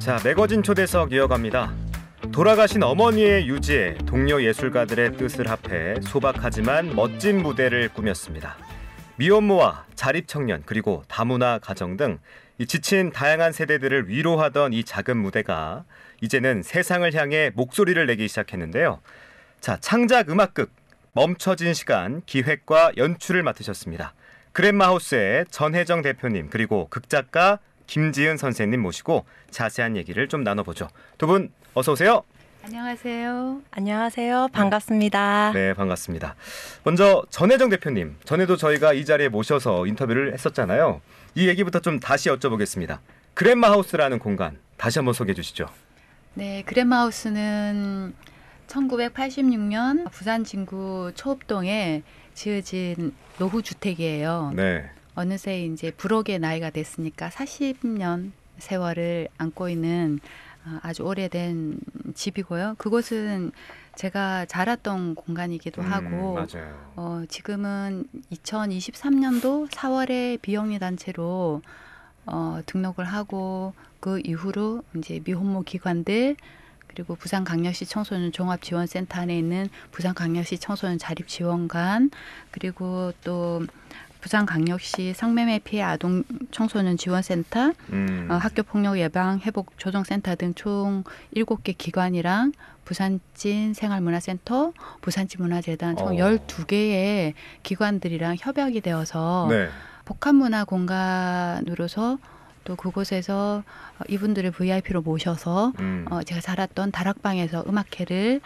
자, 매거진 초대석 이어갑니다. 돌아가신 어머니의 유지에 동료 예술가들의 뜻을 합해 소박하지만 멋진 무대를 꾸몄습니다. 미혼모와 자립청년 그리고 다문화 가정 등 이 지친 다양한 세대들을 위로하던 이 작은 무대가 이제는 세상을 향해 목소리를 내기 시작했는데요. 자, 창작 음악극 멈춰진 시간 기획과 연출을 맡으셨습니다. 그랜마하우스의 전혜정 대표님 그리고 극작가 김지은 선생님 모시고 자세한 얘기를 좀 나눠보죠. 두 분 어서 오세요. 안녕하세요. 안녕하세요. 반갑습니다. 네, 반갑습니다. 먼저 전혜정 대표님, 전에도 저희가 이 자리에 모셔서 인터뷰를 했었잖아요. 이 얘기부터 좀 다시 여쭤보겠습니다. 그랜마하우스라는 공간 다시 한번 소개해 주시죠. 네, 그랜마하우스는 1986년 부산 진구 초읍동에 지어진 노후주택이에요. 네. 어느새 이제 불혹의 나이가 됐으니까 40년 세월을 안고 있는 아주 오래된 집이고요. 그곳은 제가 자랐던 공간이기도 하고 맞아요. 지금은 2023년도 4월에 비영리 단체로 등록을 하고 그 이후로 이제 미혼모 기관들 그리고 부산광역시 청소년 종합지원센터 안에 있는 부산광역시 청소년 자립지원관 그리고 또 부산광역시 성매매 피해 아동 청소년 지원센터, 학교폭력 예방 회복 조정센터 등 총 7개 기관이랑 부산진 생활문화센터, 부산진 문화재단 총 12개의 기관들이랑 협약이 되어서 네. 복합문화 공간으로서 또 그곳에서 이분들을 VIP로 모셔서 제가 자랐던 다락방에서 음악회를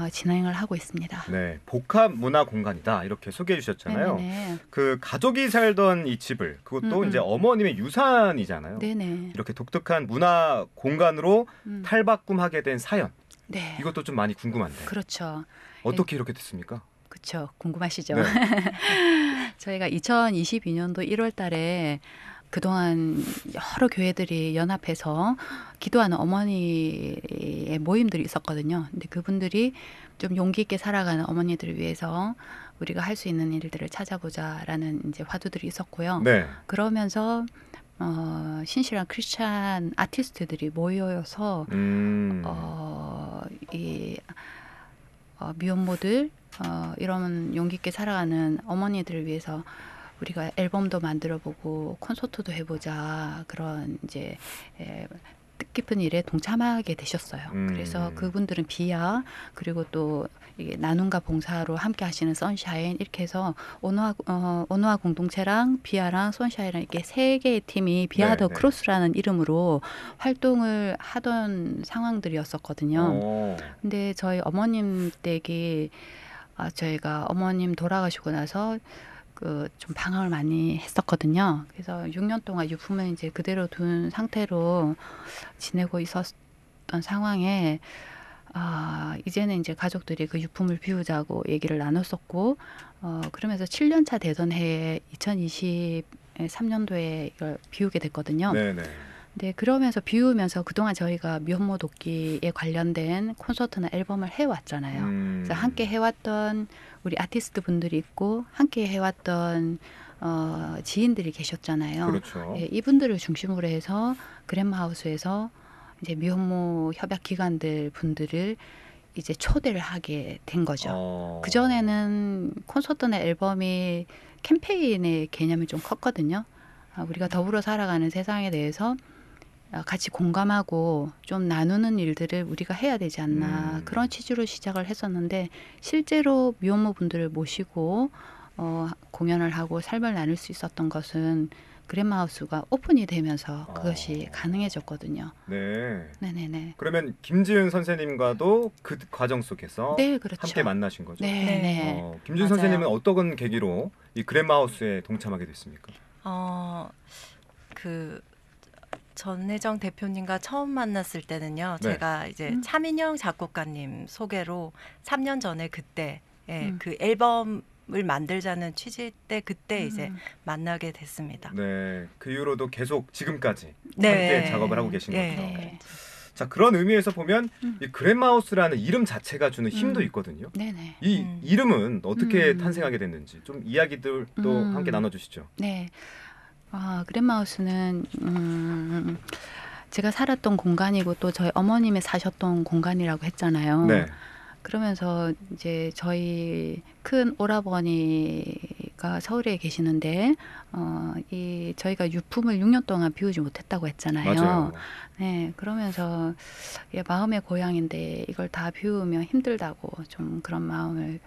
진행을 하고 있습니다. 네, 복합 문화 공간이다 이렇게 소개해 주셨잖아요. 네네. 그 가족이 살던 이 집을 그것도 이제 어머님의 유산이잖아요. 네네. 이렇게 독특한 문화 공간으로 탈바꿈하게 된 사연. 네. 이것도 좀 많이 궁금한데. 그렇죠. 어떻게 이렇게 됐습니까? 그렇죠. 궁금하시죠? 네. 저희가 2022년도 1월 달에 그동안 여러 교회들이 연합해서 기도하는 어머니의 모임들이 있었거든요. 근데 그분들이 좀 용기 있게 살아가는 어머니들을 위해서 우리가 할 수 있는 일들을 찾아보자라는 이제 화두들이 있었고요. 네. 그러면서 신실한 크리스찬 아티스트들이 모여서 미혼모들 이런 용기 있게 살아가는 어머니들을 위해서 우리가 앨범도 만들어보고 콘서트도 해보자 그런 이제 뜻깊은 일에 동참하게 되셨어요. 그래서 그분들은 비아 그리고 또 이게 나눔과 봉사로 함께 하시는 선샤인 이렇게 해서 오노아 공동체랑 비아랑 선샤인이랑 이렇게 세 개의 팀이 비아 더 크로스라는 이름으로 활동을 하던 상황들이었었거든요. 근데 저희 어머님 댁이 저희가 어머님 돌아가시고 나서 좀 방황을 많이 했었거든요. 그래서 6년 동안 유품을 이제 그대로 둔 상태로 지내고 있었던 상황에 이제는 이제 가족들이 그 유품을 비우자고 얘기를 나눴었고 그러면서 7년차 되던 해에 2023년도에 이걸 비우게 됐거든요. 네네. 네, 그러면서 비우면서 그동안 저희가 미혼모 돕기에 관련된 콘서트나 앨범을 해왔잖아요. 그래서 함께 해왔던 우리 아티스트 분들이 있고 함께 해왔던 지인들이 계셨잖아요. 그렇죠. 예, 이분들을 중심으로 해서 그랜마하우스에서 이제 미혼모 협약 기관들 분들을 이제 초대를 하게 된 거죠. 그 전에는 콘서트나 앨범이 캠페인의 개념이 좀 컸거든요. 우리가 더불어 살아가는 세상에 대해서 같이 공감하고 좀 나누는 일들을 우리가 해야 되지 않나 그런 취지로 시작을 했었는데 실제로 미혼모 분들을 모시고 공연을 하고 삶을 나눌 수 있었던 것은 그랜마하우스가 오픈이 되면서 그것이 가능해졌거든요. 네. 네네네. 그러면 김지은 선생님과도 그 과정 속에서 네, 그렇죠. 함께 만나신 거죠? 네. 김지은 선생님은 어떤 계기로 이 그랜마하우스에 동참하게 됐습니까? 전혜정 대표님과 처음 만났을 때는요. 네. 제가 이제 차민영 작곡가님 소개로 3년 전에 그때 그 앨범을 만들자는 취지 때 그때 이제 만나게 됐습니다. 네, 그 이후로도 계속 지금까지 함께 작업을 하고 계신 거죠. 네. 자, 그런 의미에서 보면 이 그랜마하우스라는 이름 자체가 주는 힘도 있거든요. 네네. 이 이름은 어떻게 탄생하게 됐는지 좀 이야기들도 함께 나눠주시죠. 네. 그랜마하우스는 제가 살았던 공간이고 또 저희 어머님이 사셨던 공간이라고 했잖아요. 네. 그러면서 이제 저희 큰 오라버니가 서울에 계시는데 이 저희가 유품을 6년 동안 비우지 못했다고 했잖아요. 맞아요. 네, 그러면서 마음의 고향인데 이걸 다 비우면 힘들다고 좀 그런 마음을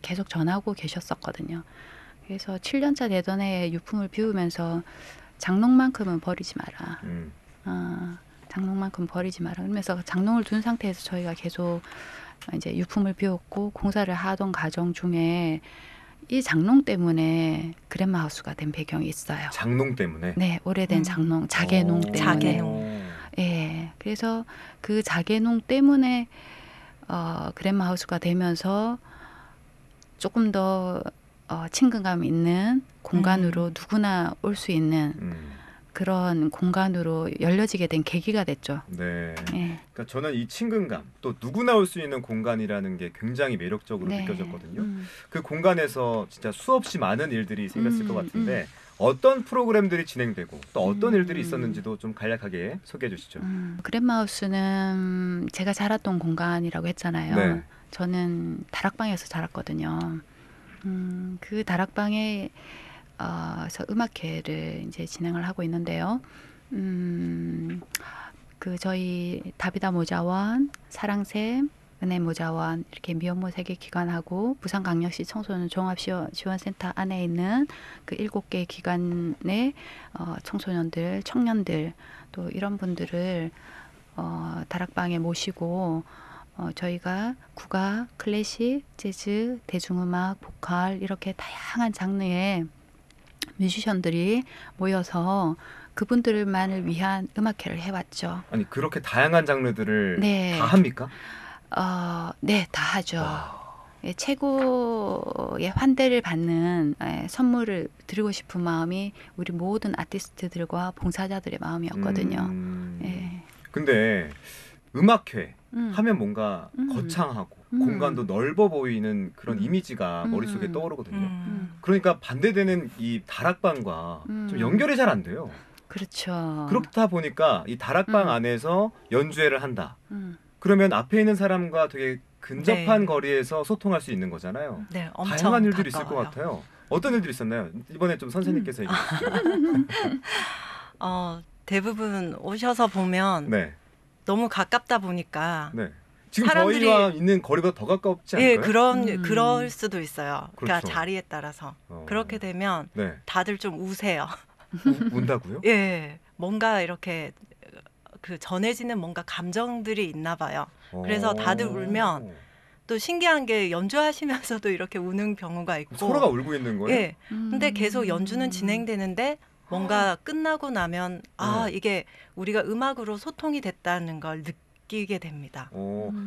계속 전하고 계셨었거든요. 그래서 7년차 되던 해에 유품을 비우면서 장롱만큼은 버리지 마라. 장롱만큼 버리지 마라. 그러면서 장롱을 둔 상태에서 저희가 계속 이제 유품을 비웠고 공사를 하던 과정 중에 이 장롱 때문에 그랜마하우스가 된 배경이 있어요. 장롱 때문에. 네, 오래된 장롱, 자개농 때문에. 자개농. 예, 그래서 그 자개농 때문에 그랜마하우스가 되면서 조금 더 친근감 있는 공간으로 누구나 올 수 있는 그런 공간으로 열려지게 된 계기가 됐죠. 네. 예. 그러니까 저는 이 친근감, 또 누구나 올 수 있는 공간이라는 게 굉장히 매력적으로 네. 느껴졌거든요. 그 공간에서 진짜 수없이 많은 일들이 생겼을 것 같은데 어떤 프로그램들이 진행되고 또 어떤 일들이 있었는지도 좀 간략하게 소개해 주시죠. 그랜마하우스는 제가 자랐던 공간이라고 했잖아요. 네. 저는 다락방에서 자랐거든요. 그 다락방에 서 음악회를 이제 진행을 하고 있는데요. 그 저희 다비다 모자원, 사랑샘, 은혜 모자원 이렇게 미혼모 세계 기관하고 부산광역시 청소년 종합지원센터 안에 있는 그 7개 기관의 청소년들, 청년들 또 이런 분들을 다락방에 모시고 저희가 국악, 클래식, 재즈, 대중음악, 보컬 이렇게 다양한 장르의 뮤지션들이 모여서 그분들만을 위한 음악회를 해왔죠. 아니 그렇게 다양한 장르들을 네. 다 합니까? 네, 다 하죠. 와. 예, 최고의 환대를 받는 선물을 드리고 싶은 마음이 우리 모든 아티스트들과 봉사자들의 마음이었거든요. 예. 근데 음악회 하면 뭔가 거창하고 공간도 넓어 보이는 그런 이미지가 머릿속에 떠오르거든요. 그러니까 반대되는 이 다락방과 좀 연결이 잘 안 돼요. 그렇죠. 그렇다 보니까 이 다락방 안에서 연주회를 한다. 그러면 앞에 있는 사람과 되게 근접한 네. 거리에서 소통할 수 있는 거잖아요. 네, 엄청 다양한 일들이 있을 것 가까워요. 같아요. 어떤 일들이 있었나요? 이번에 좀 선생님께서 얘기해 주시죠. 대부분 오셔서 보면 네. 너무 가깝다 보니까 네. 지금 사람들이- 저희와 있는 거리보다 더 가깝지 않을까요? 예, 그럴 수도 있어요. 그러니까 그렇죠. 자리에 따라서 어. 그렇게 되면 네. 다들 좀 우세요. 운다고요? 예, 뭔가 이렇게 그 전해지는 뭔가 감정들이 있나 봐요. 그래서 다들 울면 또 신기한 게 연주하시면서도 이렇게 우는 경우가 있고 서로가 울고 있는 거예요? 예. 근데 계속 연주는 진행되는데 뭔가 끝나고 나면 이게 우리가 음악으로 소통이 됐다는 걸 느끼게 됩니다.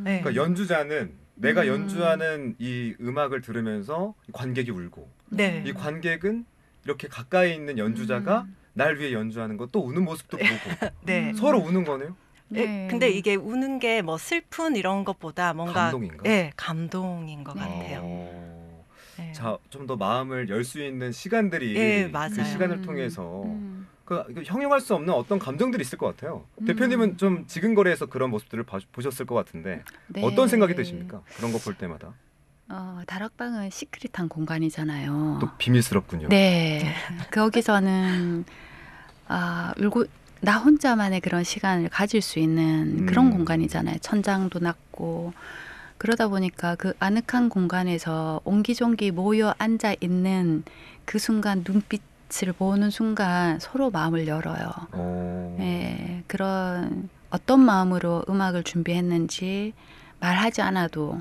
네. 그러니까 연주자는 내가 연주하는 이 음악을 들으면서 관객이 울고 네. 이 관객은 이렇게 가까이 있는 연주자가 날 위해 연주하는 거 또 우는 모습도 보고 네. 서로 우는 거네요? 예, 근데 이게 우는 게 뭐 슬픈 이런 것보다 뭔가 감동인가? 예, 감동인 것 네. 같아요. 네. 자, 좀 더 마음을 열 수 있는 시간들이 예, 그 맞아요. 시간을 통해서 그 형용할 수 없는 어떤 감정들이 있을 것 같아요. 대표님은 좀 지근거리에서 그런 모습들을 보셨을 것 같은데 네. 어떤 생각이 드십니까? 그런 거 볼 때마다 다락방은 시크릿한 공간이잖아요. 또 비밀스럽군요. 네. 거기서는 울고 나 혼자만의 그런 시간을 가질 수 있는 그런 공간이잖아요. 천장도 낮고 그러다 보니까 그 아늑한 공간에서 옹기종기 모여 앉아 있는 그 순간 눈빛을 보는 순간 서로 마음을 열어요. 네, 그런 어떤 마음으로 음악을 준비했는지 말하지 않아도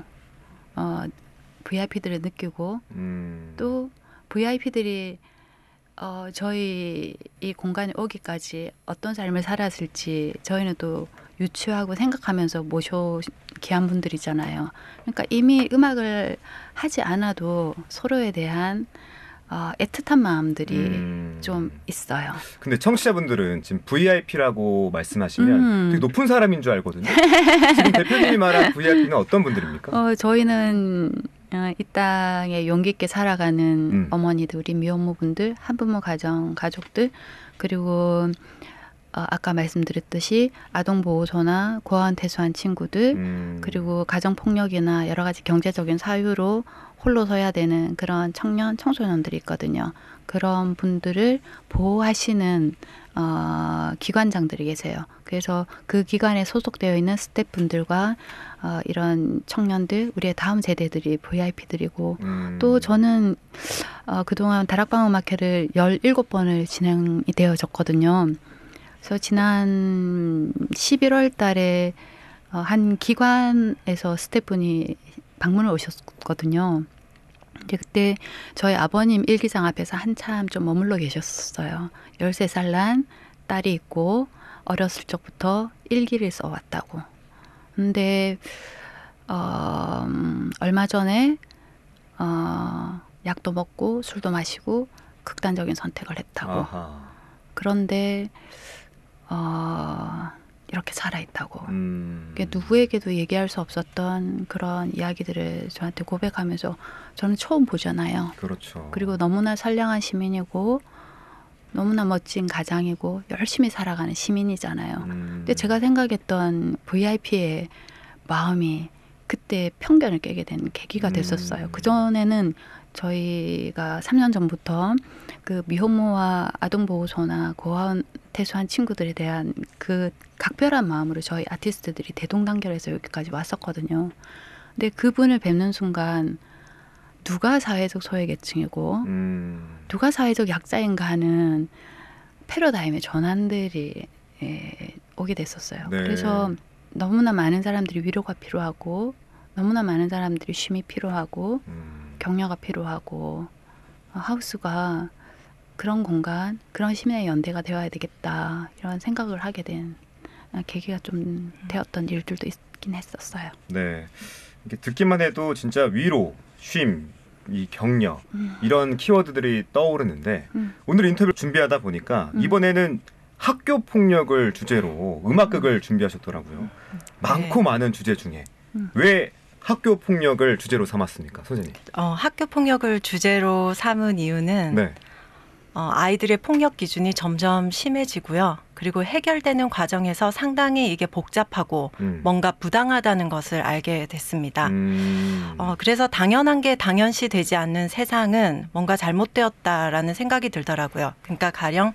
VIP들을 느끼고 또 VIP들이 저희 이 공간에 오기까지 어떤 삶을 살았을지 저희는 또 유추하고 생각하면서 귀한 분들이잖아요. 그러니까 이미 음악을 하지 않아도 서로에 대한 애틋한 마음들이 좀 있어요. 근데 청취자분들은 지금 VIP라고 말씀하시면 되게 높은 사람인 줄 알거든요. 지금 대표님이 말한 VIP는 어떤 분들입니까? 저희는 이 땅에 용기 있게 살아가는 어머니들, 우리 미혼모분들, 한부모 가족들, 그리고 아까 말씀드렸듯이 아동보호소나 고아원 퇴소한 친구들 그리고 가정폭력이나 여러 가지 경제적인 사유로 홀로 서야 되는 그런 청년, 청소년들이 있거든요. 그런 분들을 보호하시는 기관장들이 계세요. 그래서 그 기관에 소속되어 있는 스태프분들과 이런 청년들, 우리의 다음 세대들이 VIP들이고 또 저는 그동안 다락방음악회를 17번을 진행이 되어졌거든요. 그래서 지난 11월 달에 한 기관에서 스태프분이 방문을 오셨거든요. 근데 그때 저희 아버님 일기장 앞에서 한참 좀 머물러 계셨어요. 13살 난 딸이 있고 어렸을 적부터 일기를 써왔다고. 근데 얼마 전에 약도 먹고 술도 마시고 극단적인 선택을 했다고. 아하. 그런데 이렇게 살아있다고. 누구에게도 얘기할 수 없었던 그런 이야기들을 저한테 고백하면서 저는 처음 보잖아요. 그렇죠. 그리고 너무나 선량한 시민이고 너무나 멋진 가장이고 열심히 살아가는 시민이잖아요. 근데 제가 생각했던 VIP의 마음이 그때 편견을 깨게 된 계기가 됐었어요. 그전에는 저희가 3년 전부터 그 미혼모와 아동보호소나 고아원 퇴소한 친구들에 대한 그 각별한 마음으로 저희 아티스트들이 대동단결해서 여기까지 왔었거든요. 근데 그분을 뵙는 순간 누가 사회적 소외계층이고 누가 사회적 약자인가 하는 패러다임의 전환들이 오게 됐었어요. 네. 그래서 너무나 많은 사람들이 위로가 필요하고 너무나 많은 사람들이 쉼이 필요하고 격려가 필요하고 하우스가 그런 공간, 그런 시민의 연대가 되어야 되겠다 이런 생각을 하게 된 계기가 좀 되었던 일들도 있긴 했었어요. 네, 이렇게 듣기만 해도 진짜 위로, 쉼, 이 격려 이런 키워드들이 떠오르는데 오늘 인터뷰 준비하다 보니까 이번에는 학교 폭력을 주제로 음악극을 준비하셨더라고요. 많고 많은 주제 중에 왜 학교 폭력을 주제로 삼았습니까, 선생님? 학교 폭력을 주제로 삼은 이유는 네. 아이들의 폭력 기준이 점점 심해지고요. 그리고 해결되는 과정에서 상당히 이게 복잡하고 뭔가 부당하다는 것을 알게 됐습니다. 그래서 당연한 게 당연시 되지 않는 세상은 뭔가 잘못되었다라는 생각이 들더라고요. 그러니까 가령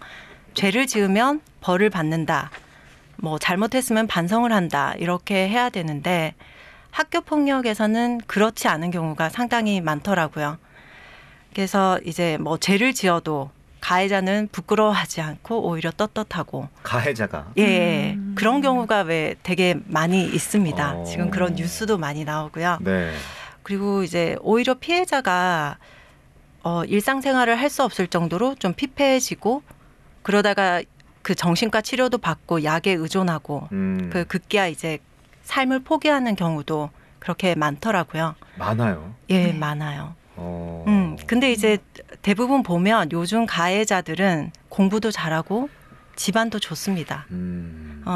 죄를 지으면 벌을 받는다. 뭐 잘못했으면 반성을 한다. 이렇게 해야 되는데 학교 폭력에서는 그렇지 않은 경우가 상당히 많더라고요. 그래서 이제 뭐 죄를 지어도 가해자는 부끄러워하지 않고 오히려 떳떳하고. 가해자가? 예, 그런 경우가 왜 되게 많이 있습니다. 지금 그런 뉴스도 많이 나오고요. 네. 그리고 이제 오히려 피해자가 일상생활을 할 수 없을 정도로 좀 피폐해지고 그러다가 그 정신과 치료도 받고 약에 의존하고 그 급기야 이제 삶을 포기하는 경우도 그렇게 많더라고요. 많아요? 예, 많아요. 근데 이제 대부분 보면 요즘 가해자들은 공부도 잘하고 집안도 좋습니다.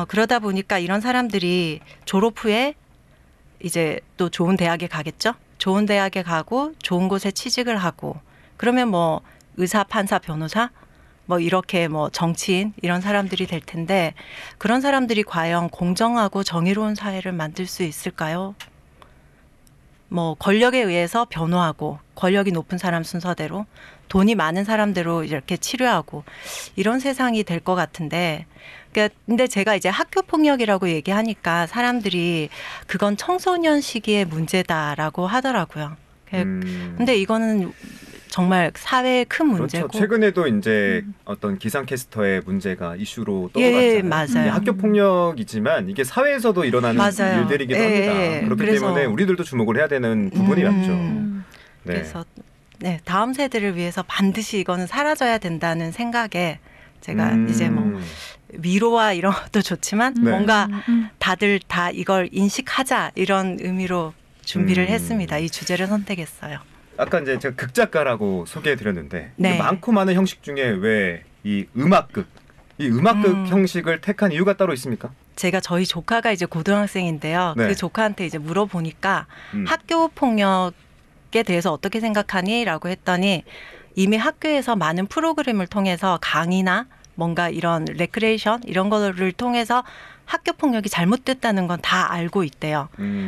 그러다 보니까 이런 사람들이 졸업 후에 이제 또 좋은 대학에 가겠죠? 좋은 대학에 가고 좋은 곳에 취직을 하고 그러면 뭐 의사, 판사, 변호사 뭐 이렇게 뭐 정치인 이런 사람들이 될 텐데 그런 사람들이 과연 공정하고 정의로운 사회를 만들 수 있을까요? 뭐 권력에 의해서 변호하고 권력이 높은 사람 순서대로 돈이 많은 사람대로 이렇게 치료하고 이런 세상이 될 것 같은데 그러니까 근데 제가 이제 학교 폭력이라고 얘기하니까 사람들이 그건 청소년 시기의 문제다라고 하더라고요. 근데 이거는 정말 사회의 큰 문제고. 그렇죠. 최근에도 이제 어떤 기상캐스터의 문제가 이슈로 떠올랐잖아요. 예, 맞아요. 학교 폭력이지만 이게 사회에서도 일어나는 맞아요. 일들이기도 예, 합니다. 예. 그렇기 그래서, 때문에 우리들도 주목을 해야 되는 부분이 맞죠. 네. 그래서 네, 다음 세대를 위해서 반드시 이거는 사라져야 된다는 생각에 제가 이제 뭐 위로와 이런 것도 좋지만 네. 뭔가 다들 다 이걸 인식하자 이런 의미로 준비를 했습니다. 이 주제를 선택했어요. 아까 이제 제가 극작가라고 소개해드렸는데 네. 많고 많은 형식 중에 왜 이 음악극 형식을 택한 이유가 따로 있습니까? 제가 저희 조카가 이제 고등학생인데요. 네. 그 조카한테 이제 물어보니까 학교 폭력에 대해서 어떻게 생각하니? 라고 했더니 이미 학교에서 많은 프로그램을 통해서 강의나 뭔가 이런 레크레이션 이런 거를 통해서 학교 폭력이 잘못됐다는 건 다 알고 있대요.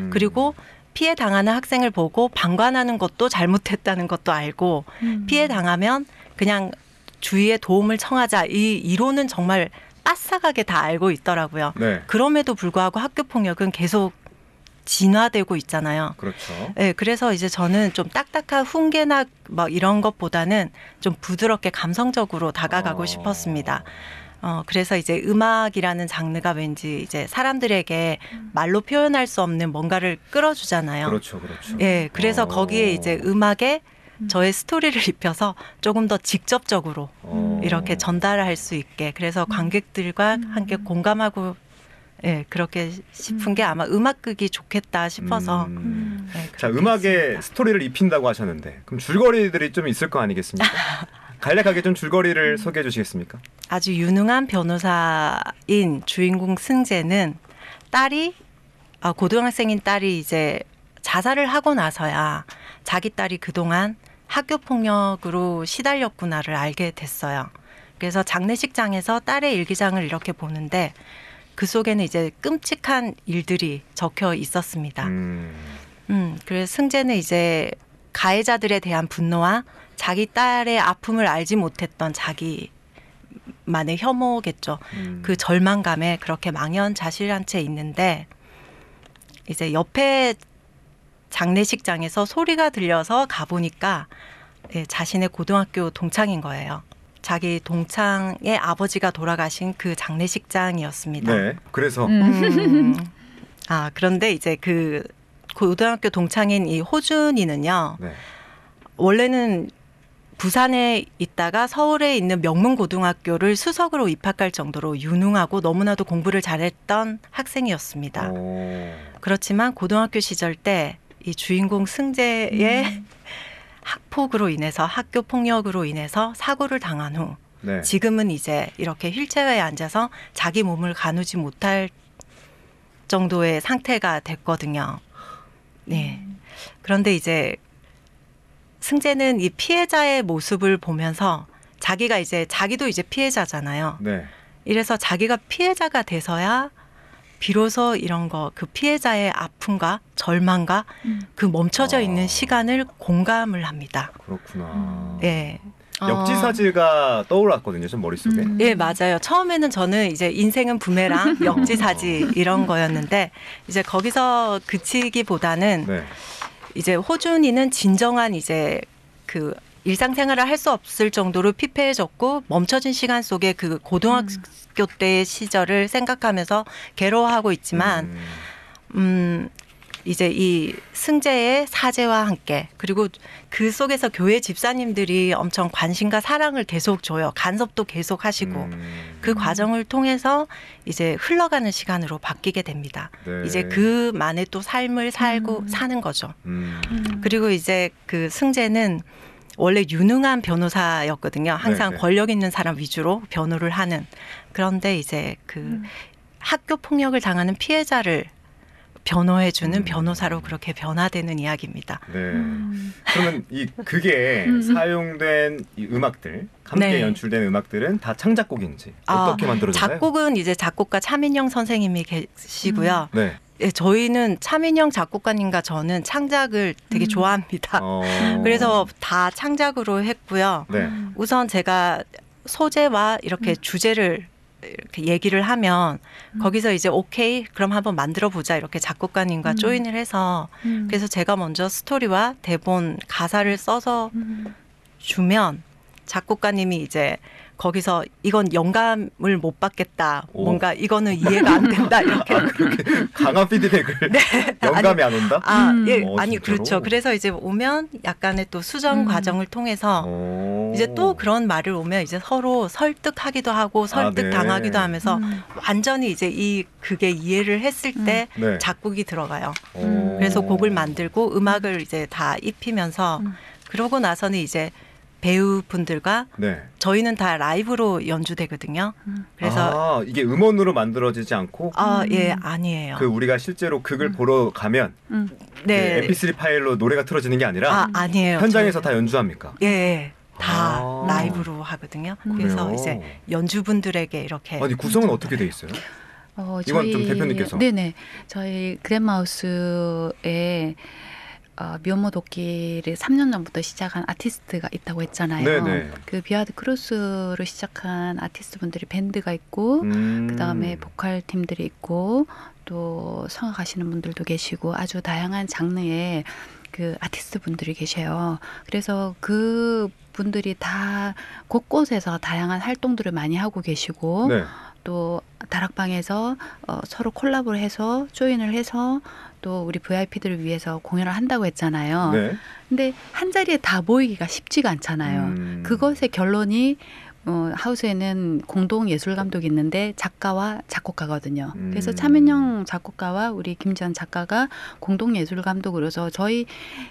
그리고 피해 당하는 학생을 보고 방관하는 것도 잘못했다는 것도 알고 피해 당하면 그냥 주위에 도움을 청하자 이 이론은 정말 빠삭하게 다 알고 있더라고요. 네. 그럼에도 불구하고 학교 폭력은 계속 진화되고 있잖아요. 그렇죠. 네, 그래서 이제 저는 좀 딱딱한 훈계나 막 이런 것보다는 좀 부드럽게 감성적으로 다가가고 싶었습니다. 그래서 이제 음악이라는 장르가 왠지 이제 사람들에게 말로 표현할 수 없는 뭔가를 끌어주잖아요. 그렇죠, 그렇죠. 예, 그래서 거기에 이제 음악에 저의 스토리를 입혀서 조금 더 직접적으로 이렇게 전달할 수 있게 그래서 관객들과 함께 공감하고 예, 그렇게 싶은 게 아마 음악극이 좋겠다 싶어서. 네, 자, 그렇게 음악에 했습니다. 스토리를 입힌다고 하셨는데 그럼 줄거리들이 좀 있을 거 아니겠습니까? 간략하게 좀 줄거리를 소개해 주시겠습니까? 아주 유능한 변호사인 주인공 승재는 딸이 고등학생인 딸이 이제 자살을 하고 나서야 자기 딸이 그동안 학교 폭력으로 시달렸구나를 알게 됐어요. 그래서 장례식장에서 딸의 일기장을 이렇게 보는데 그 속에는 이제 끔찍한 일들이 적혀 있었습니다. 그래서 승재는 이제 가해자들에 대한 분노와 자기 딸의 아픔을 알지 못했던 자기만의 혐오겠죠. 그 절망감에 그렇게 망연자실한 채 있는데 이제 옆에 장례식장에서 소리가 들려서 가보니까 자신의 고등학교 동창인 거예요. 자기 동창의 아버지가 돌아가신 그 장례식장이었습니다. 네. 그래서 그런데 이제 그 고등학교 동창인 이 호준이는요. 네. 원래는 부산에 있다가 서울에 있는 명문고등학교를 수석으로 입학할 정도로 유능하고 너무나도 공부를 잘했던 학생이었습니다. 그렇지만 고등학교 시절 때 이 주인공 승재의 학폭으로 인해서 학교 폭력으로 인해서 사고를 당한 후 네. 지금은 이제 이렇게 휠체어에 앉아서 자기 몸을 가누지 못할 정도의 상태가 됐거든요. 네. 그런데 이제 승재는 이 피해자의 모습을 보면서 자기도 이제 피해자잖아요. 네. 이래서 자기가 피해자가 돼서야 비로소 이런 그 피해자의 아픔과 절망과 그 멈춰져 있는 시간을 공감을 합니다. 그렇구나. 예. 역지사지가 떠올랐거든요, 좀 머릿속에. 예, 맞아요. 처음에는 저는 이제 인생은 부메랑, 역지사지 이런 거였는데 이제 거기서 그치기보다는 네. 이제 호준이는 진정한 이제 그 일상생활을 할 수 없을 정도로 피폐해졌고 멈춰진 시간 속에 그 고등학교 때의 시절을 생각하면서 괴로워하고 있지만 이제 이 승재의 사죄와 함께 그리고 그 속에서 교회 집사님들이 엄청 관심과 사랑을 계속 줘요. 간섭도 계속 하시고 그 과정을 통해서 이제 흘러가는 시간으로 바뀌게 됩니다. 네. 이제 그만의 또 삶을 살고 사는 거죠. 그리고 이제 그 승재는 원래 유능한 변호사였거든요. 항상 네, 네. 권력 있는 사람 위주로 변호를 하는. 그런데 이제 그 학교 폭력을 당하는 피해자를 변호해주는 변호사로 그렇게 변화되는 이야기입니다. 네. 그러면 그게 사용된 이 음악들, 함께 네. 연출된 음악들은 다 창작곡인지 어떻게 만들어졌나요? 작곡은 이제 작곡가 차민영 선생님이 계시고요. 네. 예, 저희는 차민영 작곡가님과 저는 창작을 되게 좋아합니다. 그래서 다 창작으로 했고요. 네. 우선 제가 소재와 이렇게 주제를 이렇게 얘기를 하면 거기서 이제 오케이 그럼 한번 만들어 보자 이렇게 작곡가님과 조인을 해서 그래서 제가 먼저 스토리와 대본 가사를 써서 주면 작곡가님이 이제 거기서 이건 영감을 못 받겠다. 뭔가 이거는 이해가 안 된다. 이렇게. 그렇게 강한 피드백을 영감이 안 온다? 예, 진짜로? 그렇죠. 그래서 이제 오면 약간의 또 수정 과정을 통해서 이제 또 그런 말을 오면 이제 서로 설득하기도 하고 설득 당하기도 하면서 완전히 이제 그게 이해를 했을 때 네. 작곡이 들어가요. 그래서 곡을 만들고 음악을 이제 다 입히면서 그러고 나서는 이제 배우분들과 네. 저희는 다 라이브로 연주되거든요. 그래서 이게 음원으로 만들어지지 않고 예, 아니에요. 우리가 실제로 극을 보러 가면 네. MP3 파일로 노래가 틀어지는 게 아니라 아니에요. 현장에서 다 연주합니까? 예. 다 라이브로 하거든요. 그래서 그래요? 이제 연주분들에게 이렇게. 아니 구성은 어떻게 돼 있어요? 이건 좀 대표님께서. 네네. 저희 그랜마우스에 미혼모 도끼를 3년 전부터 시작한 아티스트가 있다고 했잖아요. 네네. 그 비하드 크루스로 시작한 아티스트 분들이 밴드가 있고 그다음에 보컬 팀들이 있고 또 성악하시는 분들도 계시고 아주 다양한 장르의 그 아티스트 분들이 계셔요. 그래서 그 분들이 다 곳곳에서 다양한 활동들을 많이 하고 계시고 네. 또 다락방에서 서로 콜라보를 해서 조인을 해서 또 우리 VIP들을 위해서 공연을 한다고 했잖아요. 네. 근데 한 자리에 다 모이기가 쉽지가 않잖아요. 그것의 결론이 하우스에는 공동 예술 감독이 있는데 작가와 작곡가거든요. 그래서 차민영 작곡가와 우리 김지연 작가가 공동 예술 감독으로서 저희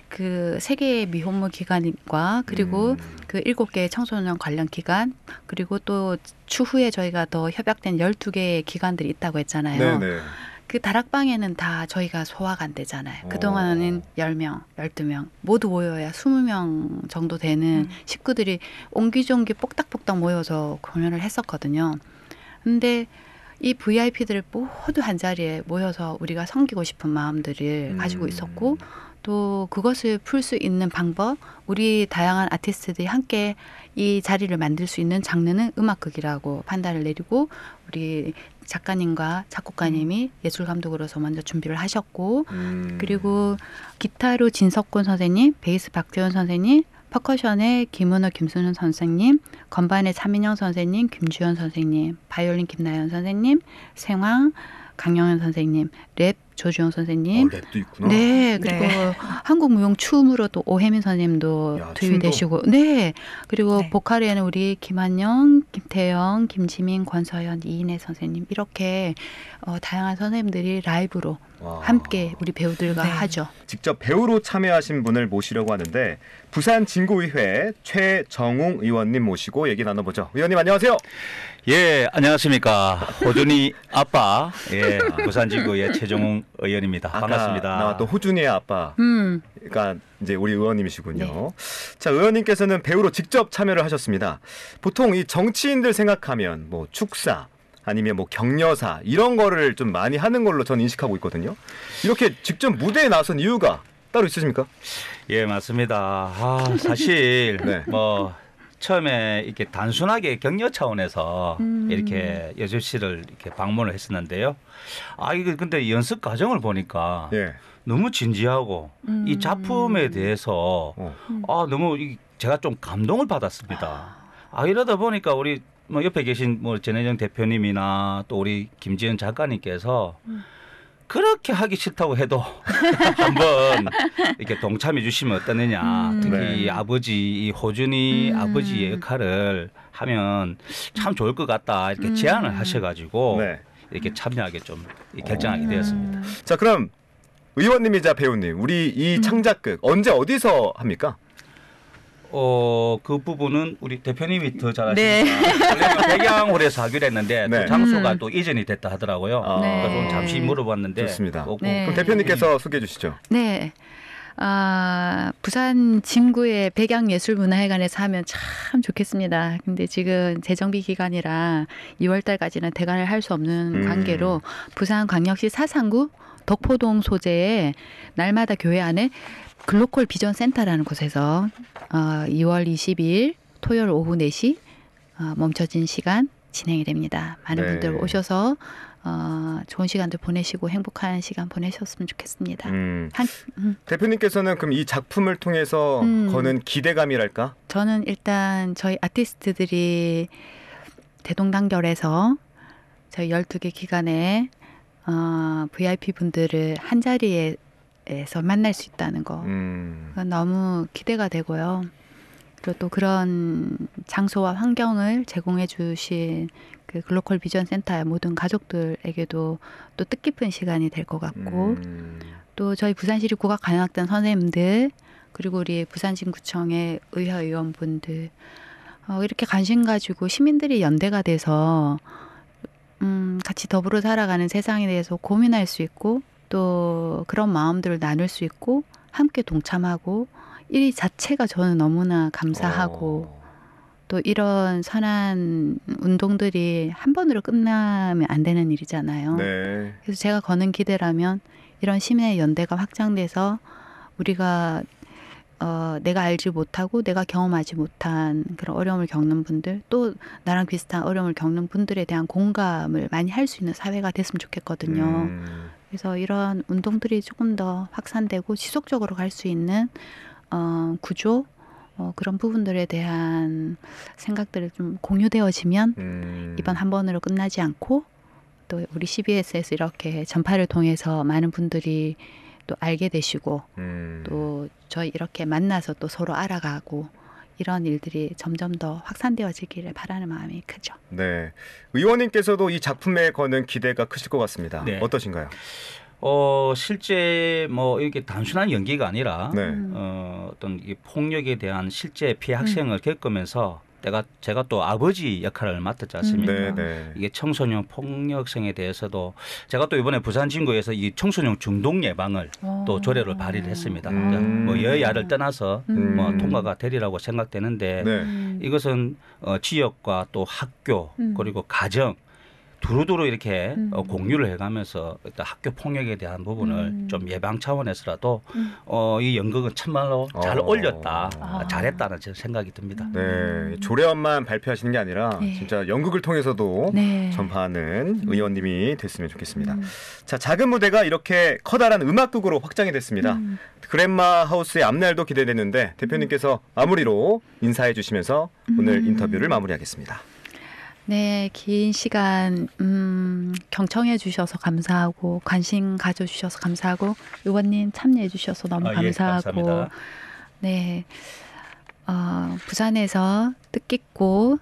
그 세계의 미혼모 기관과 그리고 그 7개의 청소년 관련 기관 그리고 또 추후에 저희가 더 협약된 12개의 기관들이 있다고 했잖아요. 네네. 그 다락방에는 다 저희가 소화가 안 되잖아요. 그동안은 10명, 12명 모두 모여야 20명 정도 되는 식구들이 옹기종기 뽁닥뽁닥 모여서 공연을 했었거든요. 근데 이 VIP들을 모두 한 자리에 모여서 우리가 섬기고 싶은 마음들을 가지고 있었고 또 그것을 풀 수 있는 방법, 우리 다양한 아티스트들이 함께 이 자리를 만들 수 있는 장르는 음악극이라고 판단을 내리고 우리 작가님과 작곡가님이 예술 감독으로서 먼저 준비를 하셨고 그리고 기타로 진석곤 선생님, 베이스 박재원 선생님, 퍼커션의 김은호, 김순현 선생님, 건반의 차민영 선생님, 김주현 선생님, 바이올린 김나연 선생님, 생황 강영현 선생님, 랩 조주영 선생님. 랩도 있구나. 네, 그리고 한국무용 춤으로 또 오혜민 선생님도 투입이 되시고, 네, 그리고 네. 보컬에는 우리 김한영, 김태영, 김지민, 권서연, 이인혜 선생님 이렇게 다양한 선생님들이 라이브로 함께 우리 배우들과 하죠. 직접 배우로 참여하신 분을 모시려고 하는데 부산 진구의회 최정웅 의원님 모시고 얘기 나눠보죠. 의원님 안녕하세요. 예, 안녕하십니까. 호준이 아빠, 예, 부산지구의 최정웅 의원입니다. 반갑습니다. 나왔던 호준이의 아빠가 이제 우리 의원님이시군요. 네. 자, 의원님께서는 배우로 직접 참여를 하셨습니다. 보통 이 정치인들 생각하면 뭐 축사 아니면 뭐 격려사 이런 거를 좀 많이 하는 걸로 저는 인식하고 있거든요. 이렇게 직접 무대에 나선 이유가 따로 있으십니까? 예, 맞습니다. 사실 네. 뭐 처음에 이렇게 단순하게 격려 차원에서 이렇게 여주시를 이렇게 방문을 했었는데요. 이거 근데 연습 과정을 보니까 너무 진지하고 이 작품에 대해서 너무 제가 좀 감동을 받았습니다. 이러다 보니까 우리 뭐 옆에 계신 뭐 전혜정 대표님이나 또 우리 김지연 작가님께서 그렇게 하기 싫다고 해도 한번 이렇게 동참해 주시면 어떠느냐. 특히 이 아버지, 이 호준이 아버지의 역할을 하면 참 좋을 것 같다. 이렇게 제안을 하셔가지고 이렇게 참여하게 좀 결정하게 되었습니다. 자, 그럼 의원님이자 배우님, 우리 이 창작극 언제 어디서 합니까? 그 부분은 우리 대표님이 더 잘하시니까. 원래는 백양홀에서 하기로 했는데 또 장소가 또 이전이 됐다 하더라고요. 그래서 잠시 물어봤는데. 좋습니다. 그럼 대표님께서 소개해 주시죠. 네. 부산 진구의 백양예술문화회관에서 하면 참 좋겠습니다. 근데 지금 재정비 기간이라 2월 달까지는 대관을 할 수 없는 관계로 부산광역시 사상구 덕포동 소재의 날마다 교회 안에 글로컬 비전 센터라는 곳에서 2월 22일 토요일 오후 4시 멈춰진 시간 진행이 됩니다. 많은 분들 오셔서 좋은 시간들 보내시고 행복한 시간 보내셨으면 좋겠습니다. 대표님께서는 그럼 이 작품을 통해서 거는 기대감이랄까? 저는 일단 저희 아티스트들이 대동단결해서 저희 12개 기관에 VIP 분들을 한 자리에 에서 만날 수 있다는 거 너무 기대가 되고요. 그리고 또 그런 장소와 환경을 제공해 주신 그 글로컬 비전 센터의 모든 가족들에게도 또 뜻깊은 시간이 될 것 같고 또 저희 부산시립 국악관현악단 선생님들 그리고 우리 부산진구청의 의회의원분들 이렇게 관심 가지고 시민들이 연대가 돼서 같이 더불어 살아가는 세상에 대해서 고민할 수 있고 또 그런 마음들을 나눌 수 있고 함께 동참하고 일 자체가 저는 너무나 감사하고 또 이런 선한 운동들이 한 번으로 끝나면 안 되는 일이잖아요. 네. 그래서 제가 거는 기대라면 이런 시민의 연대가 확장돼서 우리가 내가 알지 못하고 내가 경험하지 못한 그런 어려움을 겪는 분들 또 나랑 비슷한 어려움을 겪는 분들에 대한 공감을 많이 할 수 있는 사회가 됐으면 좋겠거든요. 그래서 이런 운동들이 조금 더 확산되고 지속적으로 갈 수 있는 구조 그런 부분들에 대한 생각들이 좀 공유되어지면 이번 한 번으로 끝나지 않고 또 우리 CBS에서 이렇게 전파를 통해서 많은 분들이 또 알게 되시고 또 저희 이렇게 만나서 또 서로 알아가고 이런 일들이 점점 더 확산되어지기를 바라는 마음이 크죠. 네, 의원님께서도 이 작품에 거는 기대가 크실 것 같습니다. 네. 어떠신가요? 실제 뭐 이게 단순한 연기가 아니라 네. 어떤 이 폭력에 대한 실제 피해 학생을 겪으면서 제가 또 아버지 역할을 맡았지 않습니까? 네, 네. 이게 청소년 폭력성에 대해서도 제가 또 이번에 부산 진구에서 이 청소년 중독 예방을 또 조례를 발의를 했습니다. 뭐 여야를 떠나서 뭐 통과가 되리라고 생각되는데 네. 이것은 지역과 또 학교 그리고 가정 두루두루 이렇게 공유를 해가면서 일단 학교 폭력에 대한 부분을 좀 예방 차원에서라도 이 연극은 참말로 잘 올렸다, 잘했다는 생각이 듭니다. 네, 조례안만 발표하시는 게 아니라 네. 진짜 연극을 통해서도 네. 전파하는 의원님이 됐으면 좋겠습니다. 자, 작은 무대가 이렇게 커다란 음악극으로 확장이 됐습니다. 그랜마 하우스의 앞날도 기대되는데 대표님께서 마무리로 인사해 주시면서 오늘 인터뷰를 마무리하겠습니다. 네, 긴 시간 경청해 주셔서 감사하고 관심 가져주셔서 감사하고 의원님 참여해 주셔서 너무 감사하고 예, 감사합니다. 네, 부산에서 뜻깊고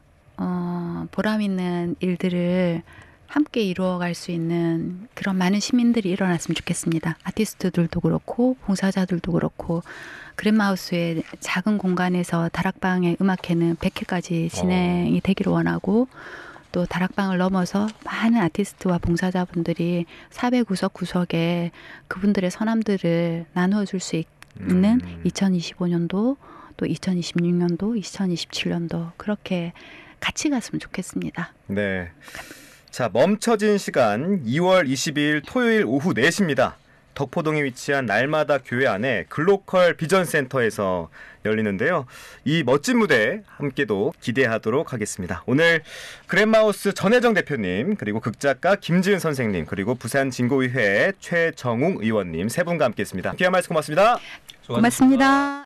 보람 있는 일들을 함께 이루어갈 수 있는 그런 많은 시민들이 일어났으면 좋겠습니다. 아티스트들도 그렇고 봉사자들도 그렇고 그랜마하우스의 작은 공간에서 다락방의 음악회는 100회까지 진행이 되기를 원하고 또 다락방을 넘어서 많은 아티스트와 봉사자분들이 사회 구석구석에 그분들의 선함들을 나누어 줄 수 있는 2025년도 또 2026년도 2027년도 그렇게 같이 갔으면 좋겠습니다. 네. 자, 멈춰진 시간 2월 22일 토요일 오후 4시입니다. 덕포동에 위치한 날마다 교회 안에 글로컬 비전센터에서 열리는데요. 이 멋진 무대 함께도 기대하도록 하겠습니다. 오늘 그랜마하우스 전혜정 대표님 그리고 극작가 김지은 선생님 그리고 부산진구의회 최정웅 의원님 세 분과 함께했습니다. 귀한 말씀 고맙습니다. 고맙습니다.